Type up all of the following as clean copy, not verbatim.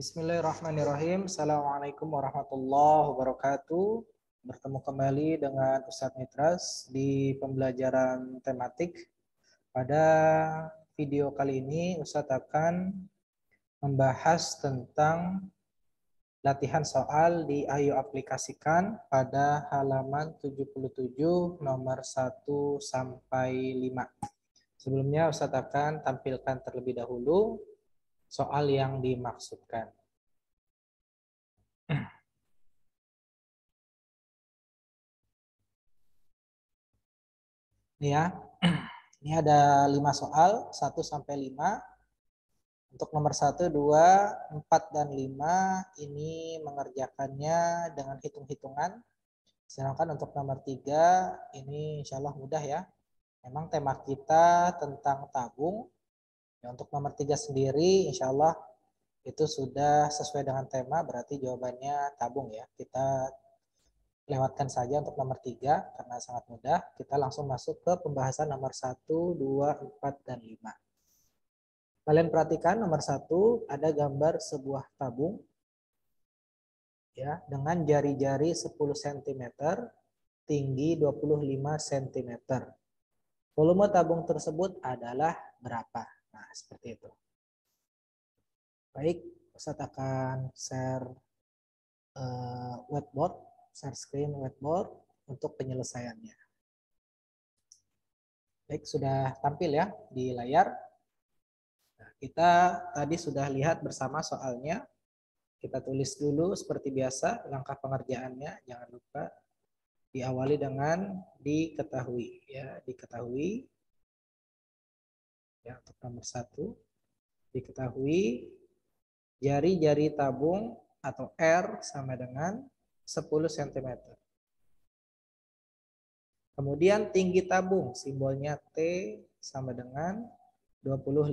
Bismillahirrahmanirrahim. Assalamualaikum warahmatullahi wabarakatuh. Bertemu kembali dengan Ustadz Mitras di pembelajaran tematik. Pada video kali ini Ustadz akan membahas tentang latihan soal di Ayo Aplikasikan pada halaman 77 nomor 1 sampai 5. Sebelumnya Ustadz akan tampilkan terlebih dahulu soal yang dimaksudkan. Ini ya, ini ada 5 soal, 1 sampai 5. Untuk nomor 1, 2, 4, dan 5 ini mengerjakannya dengan hitung-hitungan. Sedangkan untuk nomor 3 ini insya Allah mudah ya. Memang tema kita tentang tabung. Ya, untuk nomor 3 sendiri insya Allah itu sudah sesuai dengan tema, berarti jawabannya tabung ya. Kita lewatkan saja untuk nomor 3 karena sangat mudah. Kita langsung masuk ke pembahasan nomor 1, 2, 4, dan 5. Kalian perhatikan nomor 1 ada gambar sebuah tabung ya dengan jari-jari 10 cm, tinggi 25 cm. Volume tabung tersebut adalah berapa? Nah, seperti itu. Baik, Ustadz akan share whiteboard, share screen whiteboard untuk penyelesaiannya. Baik, sudah tampil ya di layar. Nah, kita tadi sudah lihat bersama soalnya. Kita tulis dulu seperti biasa langkah pengerjaannya. Jangan lupa diawali dengan diketahui ya, diketahui. Ya, untuk nomor 1 diketahui jari-jari tabung atau R sama dengan 10 cm. Kemudian tinggi tabung, simbolnya T sama dengan 25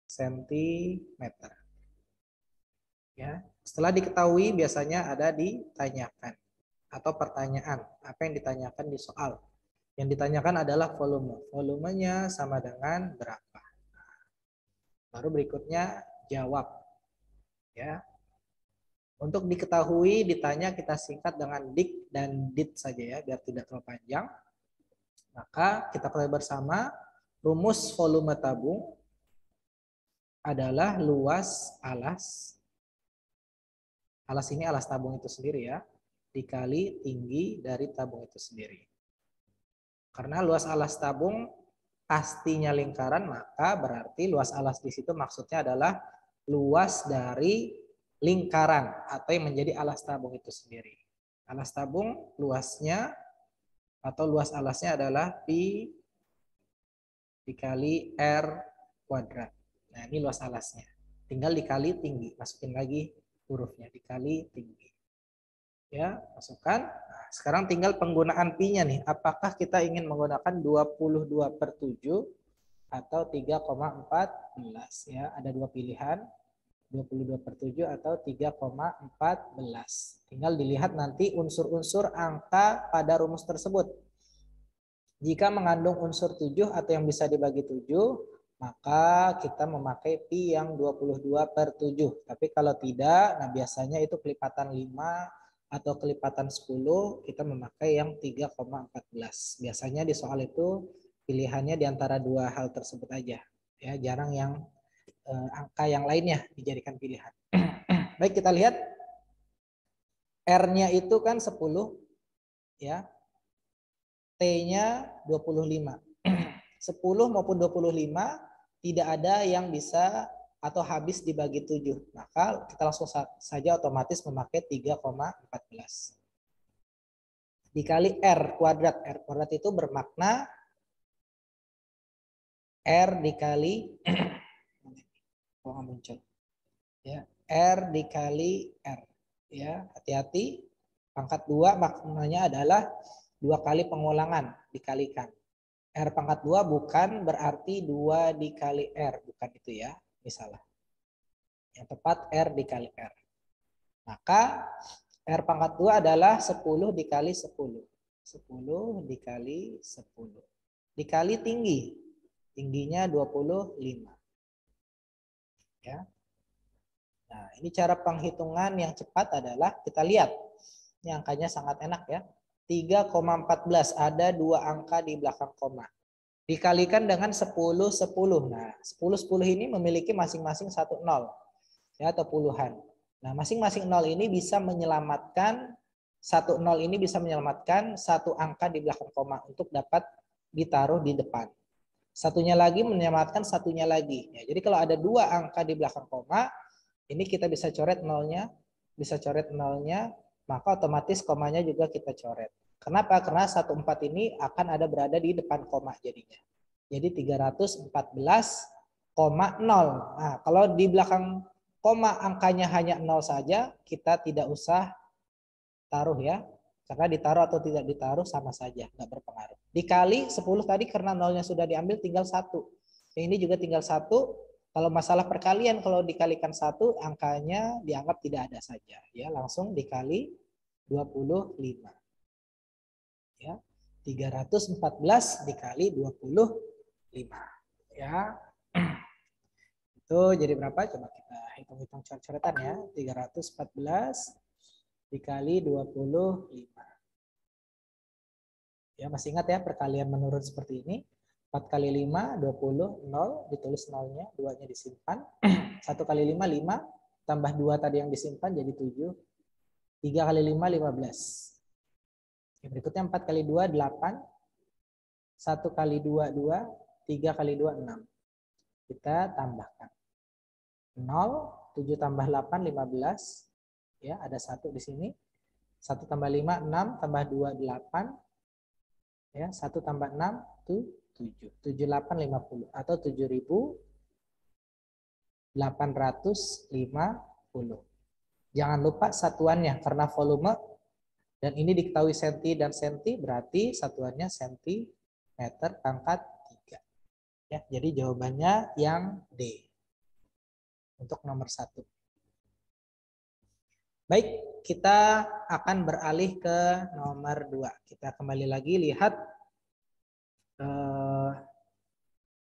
cm. Ya, setelah diketahui biasanya ada ditanyakan atau pertanyaan. Apa yang ditanyakan di soal? Yang ditanyakan adalah volume. Volumenya sama dengan berapa? Baru berikutnya jawab. Ya. Untuk diketahui ditanya kita singkat dengan dik dan dit saja ya biar tidak terlalu panjang. Maka kita ketahui bersama rumus volume tabung adalah luas alas. Alas ini alas tabung itu sendiri ya, dikali tinggi dari tabung itu sendiri. Karena luas alas tabung pastinya lingkaran, maka berarti luas alas di situ maksudnya adalah luas dari lingkaran atau yang menjadi alas tabung itu sendiri. Alas tabung luasnya atau luas alasnya adalah pi dikali R kuadrat. Nah, ini luas alasnya. Tinggal dikali tinggi, masukin lagi hurufnya, dikali tinggi. Ya, masukkan. Nah, sekarang tinggal penggunaan pi-nya nih. Apakah kita ingin menggunakan 22/7 atau 3,14 ya? Ada dua pilihan, 22/7 atau 3,14. Tinggal dilihat nanti unsur-unsur angka pada rumus tersebut. Jika mengandung unsur 7 atau yang bisa dibagi 7, maka kita memakai pi yang 22/7. Tapi kalau tidak, nah biasanya itu kelipatan 5 atau kelipatan 10, kita memakai yang 3,14. Biasanya di soal itu pilihannya di antara dua hal tersebut aja. Ya, jarang yang angka yang lainnya dijadikan pilihan. Baik, kita lihat R-nya itu kan 10 ya. T-nya 25. 10 maupun 25 tidak ada yang bisa atau habis dibagi 7. Maka kita langsung saja otomatis memakai 3,14. Dikali R kuadrat. R kuadrat itu bermakna R dikali oh, muncul. Ya, R dikali R. Ya, hati-hati. Pangkat 2 maknanya adalah 2 kali pengulangan dikalikan. R pangkat 2 bukan berarti 2 dikali R. Bukan itu ya. Misalnya. Yang tepat R dikali R. Maka R pangkat 2 adalah 10 dikali 10. 10 dikali 10. Dikali tinggi. Tingginya 25. Ya. Nah, ini cara penghitungan yang cepat adalah kita lihat. Ini angkanya sangat enak ya. 3,14 ada 2 angka di belakang koma. Dikalikan dengan 10, 10. Nah, 10, 10 ini memiliki masing-masing 1 nol. Ya, atau puluhan. Nah, masing-masing nol ini bisa menyelamatkan, 1 nol ini bisa menyelamatkan 1 angka di belakang koma untuk dapat ditaruh di depan. Satunya lagi menyelamatkan satunya lagi. Ya, jadi kalau ada 2 angka di belakang koma, ini kita bisa coret nolnya, maka otomatis komanya juga kita coret. Kenapa? Karena 14 ini akan ada berada di depan koma jadinya. Jadi 314,0. Nah, kalau di belakang koma angkanya hanya 0 saja, kita tidak usah taruh ya. Karena ditaruh atau tidak ditaruh sama saja, nggak berpengaruh. Dikali 10 tadi karena nolnya sudah diambil tinggal 1. Ini juga tinggal 1. Kalau masalah perkalian, kalau dikalikan 1, angkanya dianggap tidak ada saja. Ya, langsung dikali 25. Ya, 314 dikali 25. Ya, itu jadi berapa? Coba kita hitung-hitung coret-coretan ya. 314 dikali 25. Ya, masih ingat ya perkalian menurun seperti ini. 4 kali 5, 20, 0, ditulis nolnya, 2-nya disimpan. 1 kali 5, 5, tambah 2 tadi yang disimpan jadi 7. 3 kali 5, 15. Oke, berikutnya 4 kali 2, 8. 1 kali 2, 2. 3 kali 2, 6. Kita tambahkan. 0, 7 tambah 8, 15. Ya, ada 1 di sini. 1 tambah 5, 6, tambah 2, 8. Ya, 1 tambah 6, 7. 7850 atau 7.850. Jangan lupa satuannya karena volume dan ini diketahui senti dan senti berarti satuannya sentimeter pangkat 3. Ya, jadi jawabannya yang D untuk nomor 1. Baik, kita akan beralih ke nomor 2. Kita kembali lagi lihat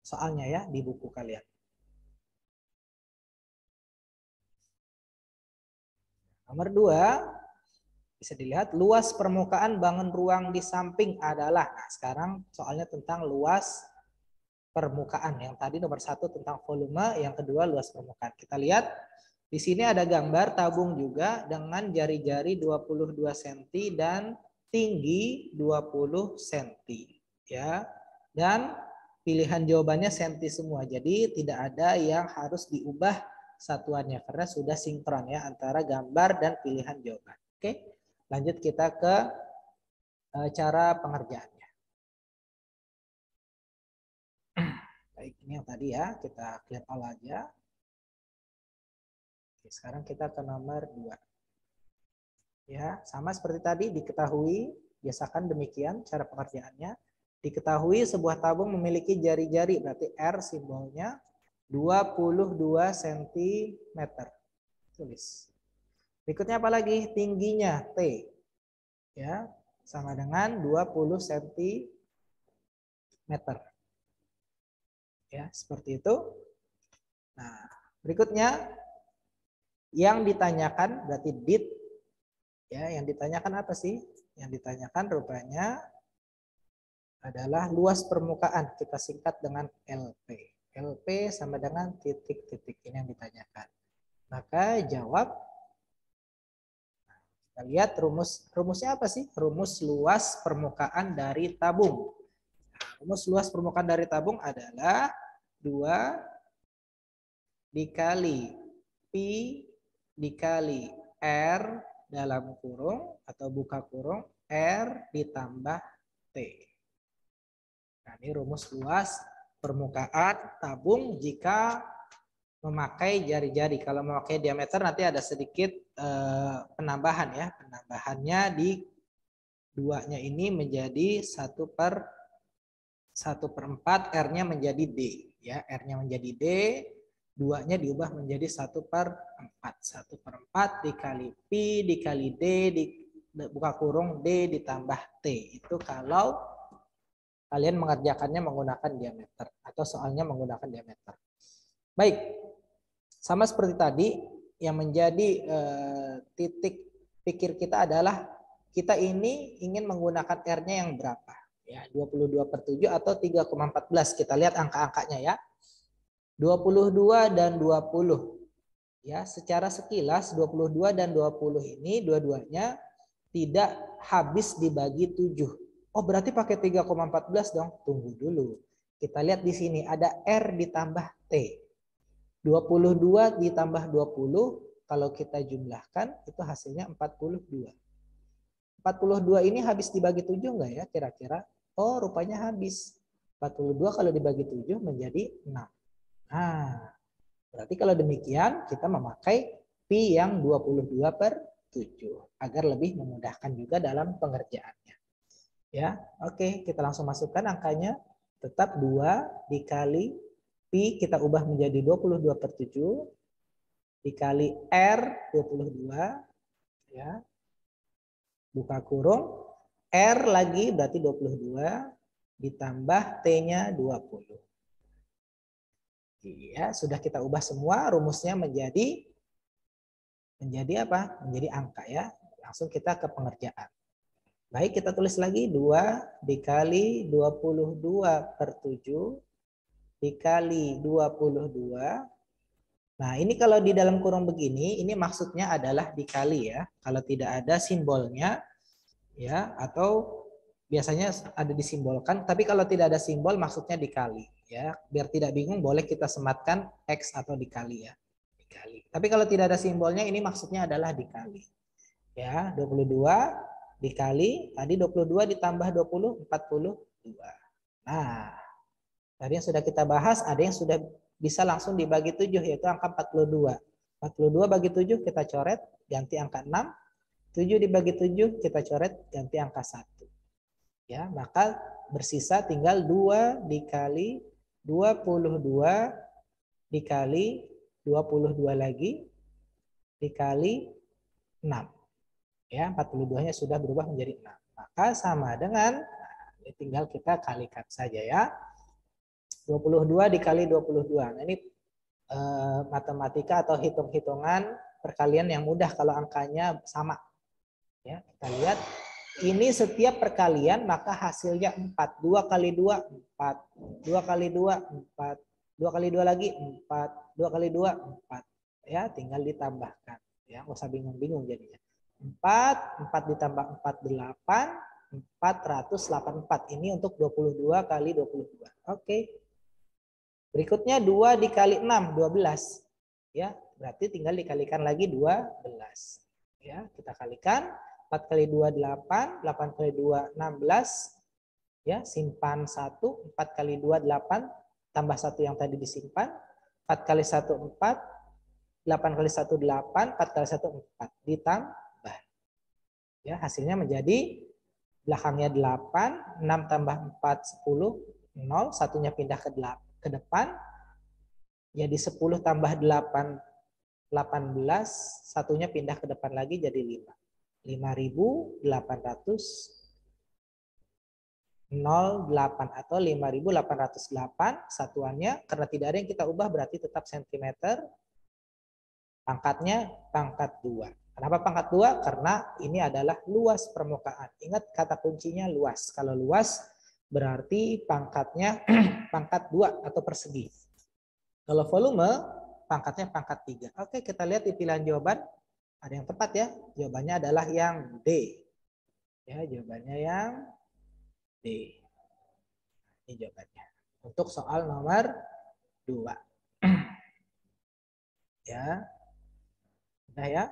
soalnya ya di buku kalian. Nomor 2 bisa dilihat luas permukaan bangun ruang di samping adalah. Nah, sekarang soalnya tentang luas permukaan. Yang tadi nomor 1 tentang volume, yang kedua luas permukaan. Kita lihat di sini ada gambar tabung juga dengan jari-jari 22 cm dan tinggi 20 cm ya. Dan pilihan jawabannya senti semua. Jadi tidak ada yang harus diubah satuannya karena sudah sinkron ya antara gambar dan pilihan jawaban. Oke. Lanjut kita ke cara pengerjaannya. Baik, ini yang tadi ya, kita clear all aja. Oke, sekarang kita ke nomor 2. Ya, sama seperti tadi diketahui, biasakan demikian cara pengerjaannya. Diketahui sebuah tabung memiliki jari-jari, berarti R simbolnya 22 cm. Tulis. Berikutnya apa lagi? Tingginya T. Ya, sama dengan 20 cm. Ya, seperti itu. Nah, berikutnya yang ditanyakan berarti dit. Ya, yang ditanyakan apa sih? Yang ditanyakan rupanya adalah luas permukaan. Kita singkat dengan LP. LP sama dengan titik-titik. Ini yang ditanyakan. Maka jawab. Kita lihat rumusnya apa sih? Rumus luas permukaan dari tabung. Nah, rumus luas permukaan dari tabung adalah 2 dikali Pi dikali R dalam kurung atau buka kurung R ditambah T. Nah, ini rumus luas permukaan tabung jika memakai jari-jari. Kalau memakai diameter nanti ada sedikit penambahan ya. Penambahannya di 2-nya ini menjadi 1/4, R-nya menjadi D. Ya, R-nya menjadi D, 2-nya diubah menjadi 1/4. 1/4 dikali Pi dikali D, buka kurung D ditambah T. Itu kalau kalian mengerjakannya menggunakan diameter atau soalnya menggunakan diameter. Baik, sama seperti tadi, yang menjadi titik pikir kita adalah kita ini ingin menggunakan R-nya yang berapa? Ya, 22/7 atau 3,14. Kita lihat angka-angkanya ya. 22 dan 20. Ya, secara sekilas 22 dan 20 ini dua-duanya tidak habis dibagi 7. Oh, berarti pakai 3,14 dong. Tunggu dulu. Kita lihat di sini ada R ditambah T. 22 ditambah 20, kalau kita jumlahkan itu hasilnya 42. 42 ini habis dibagi 7 enggak ya kira-kira? Oh, rupanya habis. 42 kalau dibagi 7 menjadi 6. Nah, berarti kalau demikian kita memakai pi yang 22/7 agar lebih memudahkan juga dalam pengerjaannya. Ya, oke, kita langsung masukkan angkanya. Tetap 2 dikali pi kita ubah menjadi 22/7 dikali R 22 ya. Buka kurung, R lagi berarti 22 ditambah T-nya 20. Iya, sudah kita ubah semua, rumusnya menjadi apa? Menjadi angka ya. Langsung kita ke pengerjaan. Baik, kita tulis lagi 2 dikali 22/7 dikali 22. Nah, ini kalau di dalam kurung begini, ini maksudnya adalah dikali ya. Kalau tidak ada simbolnya, ya, atau biasanya ada disimbolkan, tapi kalau tidak ada simbol maksudnya dikali. Ya, biar tidak bingung boleh kita sematkan X atau dikali ya. Dikali. Tapi kalau tidak ada simbolnya, ini maksudnya adalah dikali. Ya, 22 dikali, tadi 22 ditambah 20, 42. Nah, tadi yang sudah kita bahas, ada yang sudah bisa langsung dibagi 7, yaitu angka 42. 42 bagi 7 kita coret, ganti angka 6. 7 dibagi 7 kita coret, ganti angka 1. Ya, maka bersisa tinggal 2 dikali 22 dikali 22 lagi dikali 6. Ya, 42-nya sudah berubah menjadi 6. Maka sama dengan, nah, tinggal kita kalikan saja ya. 22 dikali 22. Nah, ini matematika atau hitung-hitungan perkalian yang mudah kalau angkanya sama. Ya, kita lihat ini setiap perkalian maka hasilnya 4. 2 kali 2 4. 2 kali 2 4. 2 kali 2 lagi 4. 2 kali 2 4. Ya, tinggal ditambahkan. Ya, enggak usah bingung-bingung jadinya. 4 ditambah 4 8. 484. Ini untuk 22 kali 22. Oke. Berikutnya 2 dikali 6, 12. Ya, berarti tinggal dikalikan lagi 12. Ya, kita kalikan 4 kali 2 8, 8 kali 2 16. Ya, simpan 1, 4 kali 2 8 tambah 1 yang tadi disimpan. 4 kali 1 4, 8 kali 1 8, 4 kali 1 4 ditambah. Ya, hasilnya menjadi belakangnya 8, 6 tambah 4 10, 0, satunya pindah ke depan, jadi 10 tambah 8, 18, satunya pindah ke depan lagi jadi 5. 5.808 atau 5.808 satuannya, karena tidak ada yang kita ubah berarti tetap sentimeter. Pangkatnya pangkat 2. Kenapa pangkat 2? Karena ini adalah luas permukaan. Ingat kata kuncinya luas. Kalau luas berarti pangkatnya pangkat 2 atau persegi. Kalau volume, pangkatnya pangkat 3. Oke, kita lihat di pilihan jawaban. Ada yang tepat ya. Jawabannya adalah yang D. Ya, jawabannya yang D. Ini jawabannya. Untuk soal nomor 2. Ya. Udah ya.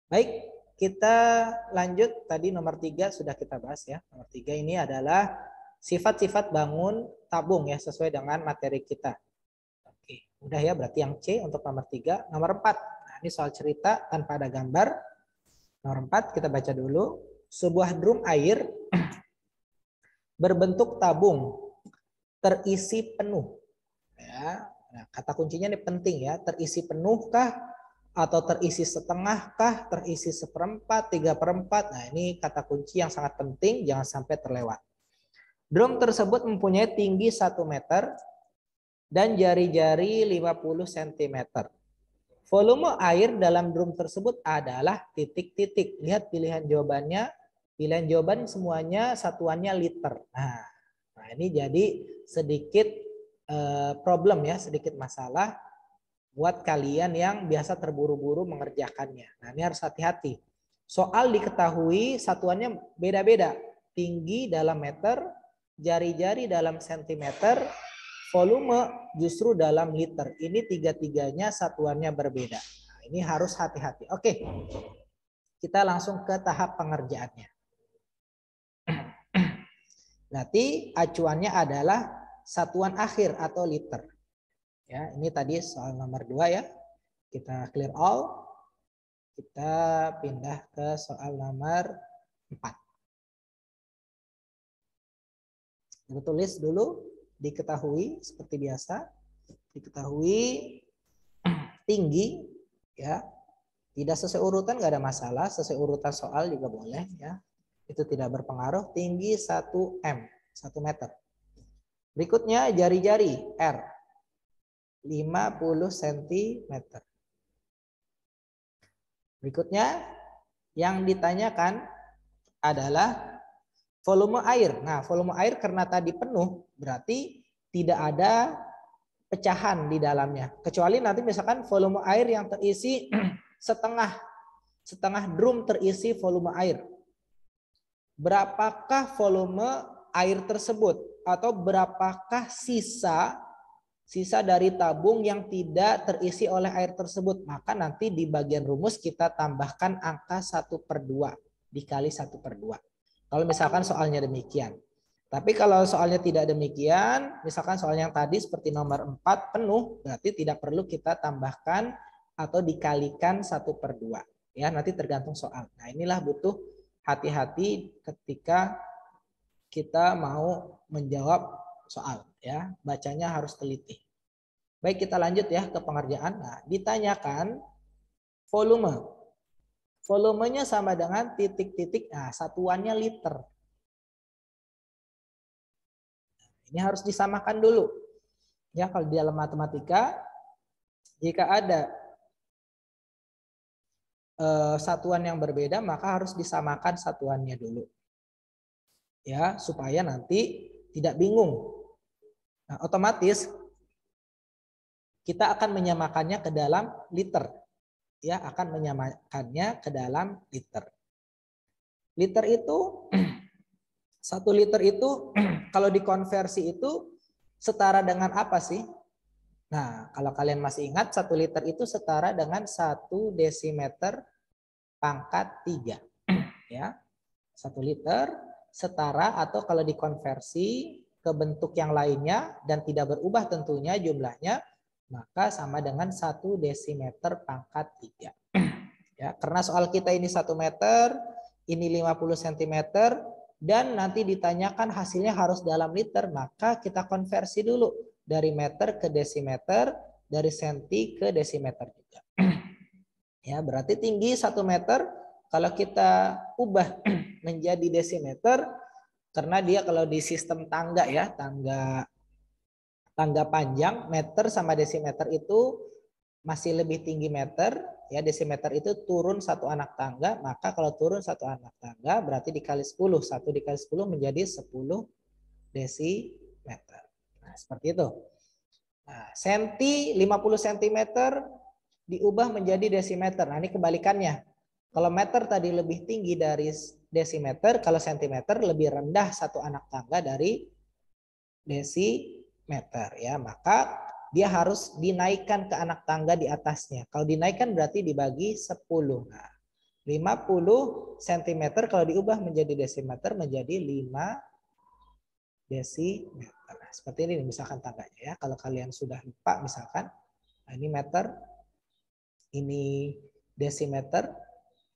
Baik, kita lanjut. Tadi nomor 3 sudah kita bahas ya. Nomor 3 ini adalah sifat-sifat bangun tabung ya, sesuai dengan materi kita. Oke, udah ya, berarti yang C untuk nomor 3. Nomor 4, nah ini soal cerita tanpa ada gambar. Nomor 4 kita baca dulu. Sebuah drum air berbentuk tabung terisi penuh. Ya, nah, kata kuncinya ini penting ya, terisi penuhkah atau terisi setengahkah, terisi 1/4, 3/4. Nah, ini kata kunci yang sangat penting, jangan sampai terlewat. Drum tersebut mempunyai tinggi 1 meter dan jari-jari 50 cm. Volume air dalam drum tersebut adalah titik-titik. Lihat pilihan jawabannya. Pilihan jawaban semuanya satuannya liter. Nah ini jadi sedikit problem ya, sedikit masalah buat kalian yang biasa terburu-buru mengerjakannya. Nah ini harus hati-hati. Soal diketahui satuannya beda-beda. Tinggi dalam meter, jari-jari dalam sentimeter, volume justru dalam liter. Ini tiga-tiganya satuannya berbeda. Nah, ini harus hati-hati. Oke, kita langsung ke tahap pengerjaannya. Berarti acuannya adalah satuan akhir atau liter. Ya, ini tadi soal nomor 2 ya. Kita clear all. Kita pindah ke soal nomor 4. Kita tulis dulu. Diketahui seperti biasa, diketahui tinggi ya, tidak sesuai urutan nggak ada masalah, sesuai urutan soal juga boleh ya, itu tidak berpengaruh. Tinggi 1 m, 1 meter. Berikutnya jari-jari R 50 cm. Berikutnya yang ditanyakan adalah volume air. Nah, volume air karena tadi penuh, berarti tidak ada pecahan di dalamnya. Kecuali nanti misalkan volume air yang terisi setengah drum terisi volume air. Berapakah volume air tersebut? Atau berapakah sisa dari tabung yang tidak terisi oleh air tersebut? Maka nanti di bagian rumus kita tambahkan angka 1/2 dikali 1/2. Kalau misalkan soalnya demikian. Tapi kalau soalnya tidak demikian, misalkan soal yang tadi seperti nomor 4 penuh, berarti tidak perlu kita tambahkan atau dikalikan 1/2. Ya, nanti tergantung soal. Nah, inilah butuh hati-hati ketika kita mau menjawab soal. Ya, bacanya harus teliti. Baik, kita lanjut ya ke pengerjaan. Nah, ditanyakan volume. Volumenya sama dengan titik-titik, nah satuannya liter. Ini harus disamakan dulu. Ya, kalau di dalam matematika, jika ada satuan yang berbeda, maka harus disamakan satuannya dulu. Ya, supaya nanti tidak bingung. Nah, otomatis kita akan menyamakannya ke dalam liter. Ya, akan menyamakannya ke dalam liter. Liter itu 1 liter itu kalau dikonversi itu setara dengan apa sih? Nah, kalau kalian masih ingat 1 liter itu setara dengan 1 desimeter pangkat 3. Ya. 1 liter setara atau kalau dikonversi ke bentuk yang lainnya dan tidak berubah tentunya jumlahnya, maka sama dengan 1 desimeter pangkat 3. Ya, karena soal kita ini 1 meter, ini 50 cm, dan nanti ditanyakan hasilnya harus dalam liter, maka kita konversi dulu dari meter ke desimeter, dari senti ke desimeter juga. Ya, berarti tinggi 1 meter, kalau kita ubah menjadi desimeter, karena dia kalau di sistem tangga ya, tangga panjang, meter sama desimeter itu masih lebih tinggi meter, ya desimeter itu turun 1 anak tangga, maka kalau turun 1 anak tangga berarti dikali 10, 1 dikali 10 menjadi 10 desimeter. Nah, seperti itu. Nah, senti 50 cm diubah menjadi desimeter. Nah, ini kebalikannya. Kalau meter tadi lebih tinggi dari desimeter, kalau sentimeter lebih rendah 1 anak tangga dari desimeter ya, maka dia harus dinaikkan ke anak tangga di atasnya. Kalau dinaikkan berarti dibagi 10. Nah, 50 cm kalau diubah menjadi desimeter menjadi 5 desimeter. Nah, seperti ini misalkan tangganya ya. Kalau kalian sudah lupa misalkan, nah ini meter, ini desimeter,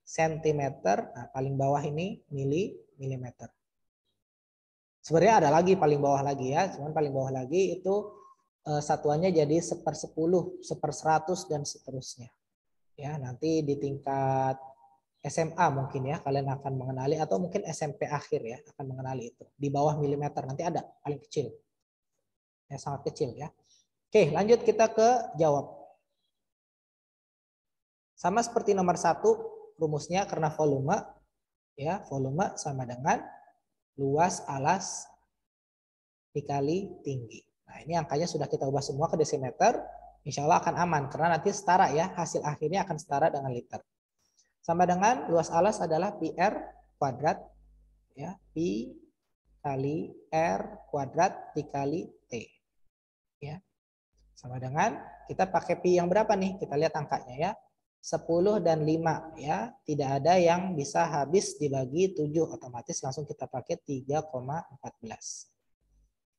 sentimeter, nah paling bawah ini milimeter. Sebenarnya ada lagi paling bawah lagi ya, cuman paling bawah lagi itu satuannya jadi 1/10, 1/100 dan seterusnya. Ya, nanti di tingkat SMA mungkin ya kalian akan mengenali, atau mungkin SMP akhir ya akan mengenali itu. Di bawah milimeter nanti ada paling kecil. Ya, sangat kecil ya. Oke, lanjut kita ke jawab. Sama seperti nomor 1, rumusnya karena volume, ya, volume sama dengan luas alas dikali tinggi. Nah, ini angkanya sudah kita ubah semua ke desimeter, insya Allah akan aman karena nanti setara ya, hasil akhirnya akan setara dengan liter. Sama dengan luas alas adalah pi r kuadrat, ya, pi kali r kuadrat dikali t, ya. Sama dengan kita pakai pi yang berapa nih? Kita lihat angkanya ya. 10 dan 5 ya. Tidak ada yang bisa habis dibagi 7, otomatis langsung kita pakai 3,14.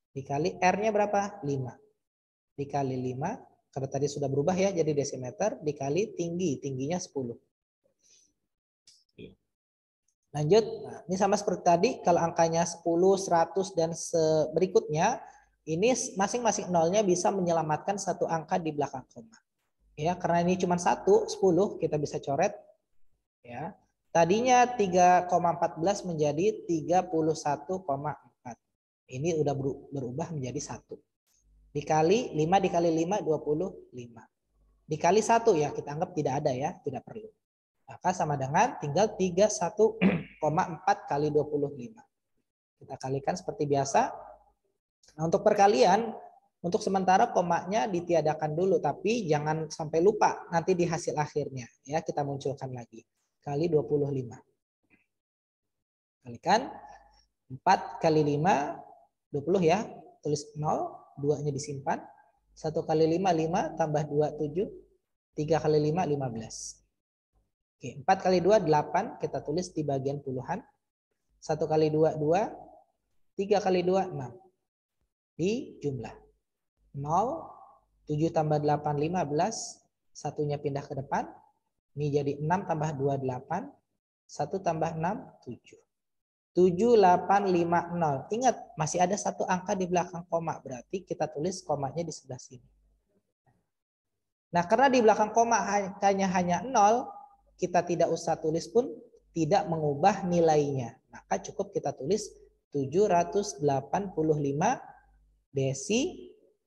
Dikali R-nya berapa? 5. Dikali 5, karena tadi sudah berubah ya jadi desimeter, dikali tinggi, tingginya 10. Lanjut, nah, ini sama seperti tadi, kalau angkanya 10, 100, dan berikutnya, ini masing-masing nolnya bisa menyelamatkan satu angka di belakang koma. Ya, karena ini cuma 1, 10, kita bisa coret. Ya. Tadinya 3,14 menjadi 31,4. Ini udah berubah menjadi 1. Dikali 5 dikali 5, 25. Dikali 1 ya, kita anggap tidak ada ya, tidak perlu. Maka sama dengan tinggal 31,4 kali 25. Kita kalikan seperti biasa. Nah, untuk perkalian, untuk sementara komanya ditiadakan dulu, tapi jangan sampai lupa nanti di hasil akhirnya. Ya, kita munculkan lagi. Kali 25. Kalikan 4 kali 5, 20 ya. Tulis 0, 2-nya disimpan. 1 kali 5, 5, tambah 2, 7. 3 kali 5, 15. Oke, 4 kali 2, 8. Kita tulis di bagian puluhan. 1 kali 2, 2. 3 kali 2, 6. Di jumlah. 0, 7 tambah 8, 15. Satunya pindah ke depan. Ini jadi 6 tambah 2, 8. 1 tambah 6, 7. 7850. Ingat, masih ada satu angka di belakang koma. Berarti kita tulis komanya di sebelah sini. Nah, karena di belakang koma angkanya hanya 0, kita tidak usah tulis pun tidak mengubah nilainya. Maka cukup kita tulis 785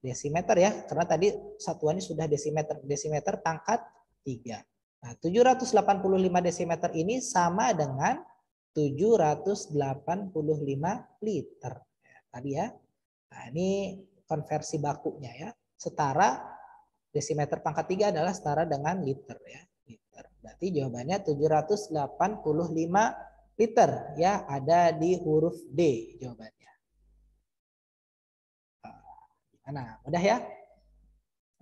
desimeter ya. Karena tadi satuannya sudah desimeter. Desimeter pangkat 3. Nah, 785 desimeter ini sama dengan 785 liter. Ya, tadi ya. Nah, ini konversi bakunya ya. Setara desimeter pangkat 3 adalah setara dengan liter ya. Liter. Berarti jawabannya 785 liter ya, ada di huruf D jawabannya. Nah, mudah ya.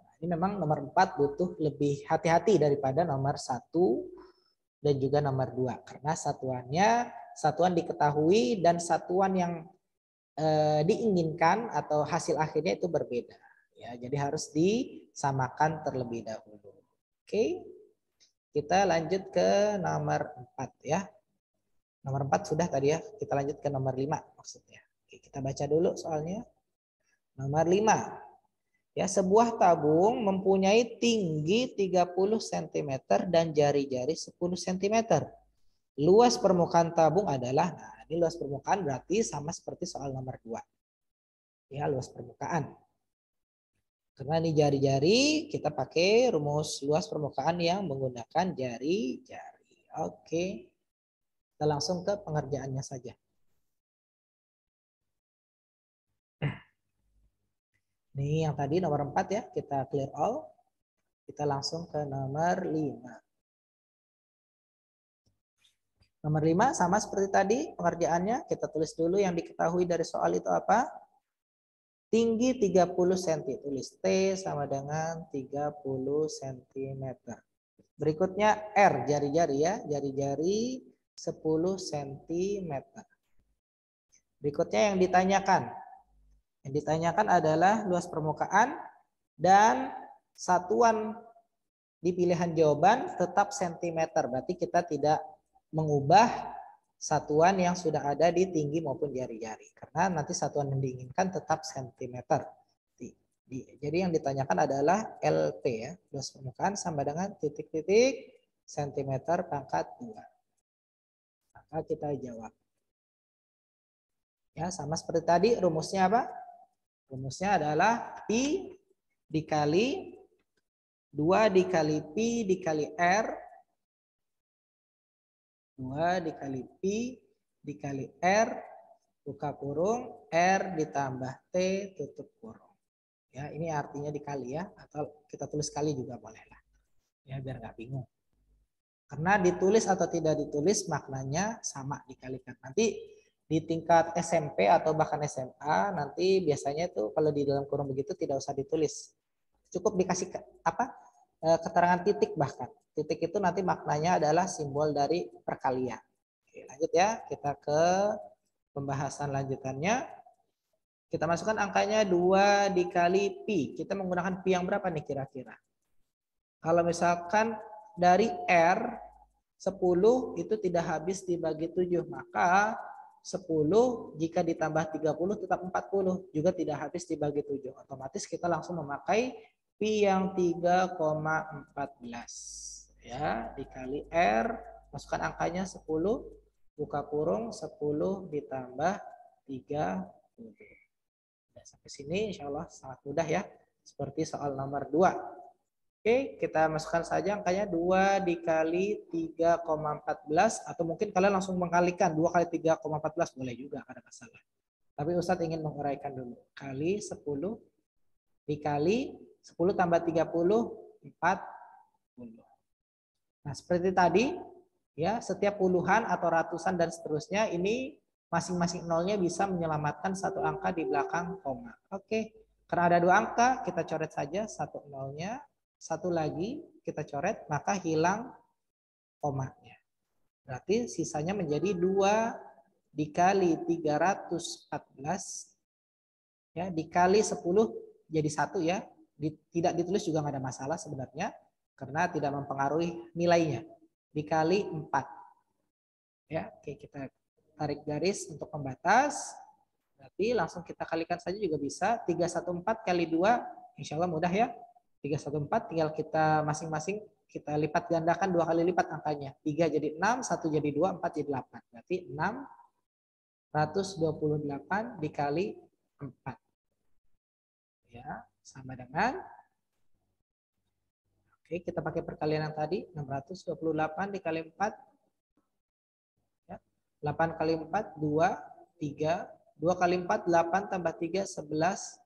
Nah, ini memang nomor 4 butuh lebih hati-hati daripada nomor 1 dan juga nomor 2 karena satuan diketahui dan satuan yang diinginkan atau hasil akhirnya itu berbeda ya, jadi harus disamakan terlebih dahulu. Oke, kita lanjut ke nomor 4 ya. Nomor 4 sudah tadi ya, kita lanjut ke nomor 5 maksudnya. Oke, kita baca dulu soalnya. Nomor 5. Ya, sebuah tabung mempunyai tinggi 30 cm dan jari-jari 10 cm. Luas permukaan tabung adalah, nah ini luas permukaan berarti sama seperti soal nomor 2. Ya, luas permukaan. Karena ini jari-jari, kita pakai rumus luas permukaan yang menggunakan jari-jari. Oke. Kita langsung ke pengerjaannya saja. Ini yang tadi nomor 4 ya, kita clear all. Kita langsung ke nomor 5. Nomor 5 sama seperti tadi pengerjaannya, kita tulis dulu yang diketahui dari soal itu apa? Tinggi 30 cm, tulis T sama dengan 30 cm. Berikutnya R, jari-jari ya, jari-jari 10 cm. Berikutnya yang ditanyakan. Yang ditanyakan adalah luas permukaan dan satuan di pilihan jawaban tetap centimeter. Berarti kita tidak mengubah satuan yang sudah ada di tinggi maupun jari-jari. Karena nanti satuan yang diinginkan tetap centimeter. Jadi yang ditanyakan adalah LP ya. Luas permukaan sama dengan titik-titik centimeter pangkat 2. Maka kita jawab. Ya, sama seperti tadi rumusnya apa? Rumusnya adalah pi dikali 2 dikali pi dikali R 2 dikali Pi dikali R buka kurung R ditambah T tutup kurung. Ya, ini artinya dikali ya, atau kita tulis kali juga boleh lah. Ya, biar nggak bingung. Karena ditulis atau tidak ditulis maknanya sama dikalikan. Nanti di tingkat SMP atau bahkan SMA nanti biasanya tuh kalau di dalam kurung begitu tidak usah ditulis. Cukup dikasih keterangan titik bahkan. Titik itu nanti maknanya adalah simbol dari perkalian. Oke, lanjut ya, kita ke pembahasan lanjutannya. Kita masukkan angkanya 2 dikali Pi. Kita menggunakan Pi yang berapa nih kira-kira? Kalau misalkan dari R 10 itu tidak habis dibagi 7, maka 10 jika ditambah 30 tetap 40, juga tidak habis dibagi 7. Otomatis kita langsung memakai Pi yang 3,14 ya, dikali R, masukkan angkanya 10, buka kurung 10 ditambah 30. Nah, sampai sini insya Allah sangat mudah ya, seperti soal nomor 2. Oke, kita masukkan saja angkanya 2 dikali 3,14 atau mungkin kalian langsung mengkalikan 2 kali 3,14 boleh juga, ada masalah. Tapi Ustadz ingin menguraikan dulu. Kali 10 dikali 10 tambah 30, 40. Nah, seperti tadi ya, setiap puluhan atau ratusan dan seterusnya ini masing-masing nolnya bisa menyelamatkan satu angka di belakang koma. Oke, karena ada 2 angka, kita coret saja satu nolnya. Satu lagi kita coret, maka hilang komanya. Berarti sisanya menjadi 2 dikali 314 ya, dikali 10 jadi 1 ya. Tidak ditulis juga nggak ada masalah sebenarnya karena tidak mempengaruhi nilainya. Dikali 4. Ya, oke, kita tarik garis untuk pembatas. Berarti langsung kita kalikan saja juga bisa. 314 kali 2 insya Allah mudah ya. 314 tinggal kita masing-masing kita lipat gandakan 2 kali lipat angkanya. 3 jadi 6, 1 jadi 2, 4 jadi 8. Berarti 628 dikali 4. Ya, sama dengan, oke, kita pakai perkalian yang tadi, 628 dikali 4. Ya, 8 kali 4, 2, 3. 2 kali 4, 8 tambah 3, 11.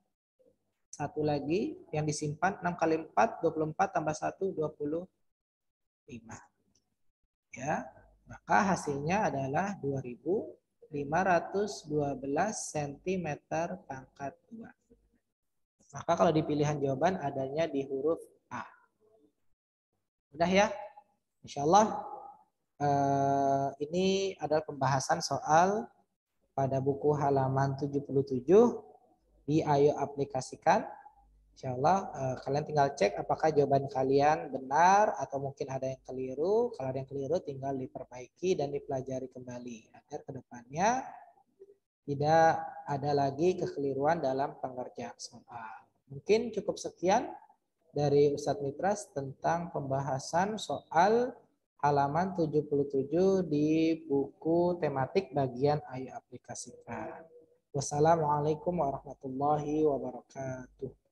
Satu lagi yang disimpan 6 kali 4 24 tambah 1 25. Ya, maka hasilnya adalah 2512 cm pangkat 2. Maka kalau di pilihan jawaban adanya di huruf A. Udah ya? Insyaallah ini adalah pembahasan soal pada buku halaman 77 di Ayo Aplikasikan. Insyaallah kalian tinggal cek apakah jawaban kalian benar atau mungkin ada yang keliru. Kalau ada yang keliru tinggal diperbaiki dan dipelajari kembali agar kedepannya tidak ada lagi kekeliruan dalam pengerjaan soal. Mungkin cukup sekian dari Ustadz Mitras tentang pembahasan soal halaman 77 di buku tematik bagian Ayo Aplikasikan. Wassalamualaikum warahmatullahi wabarakatuh.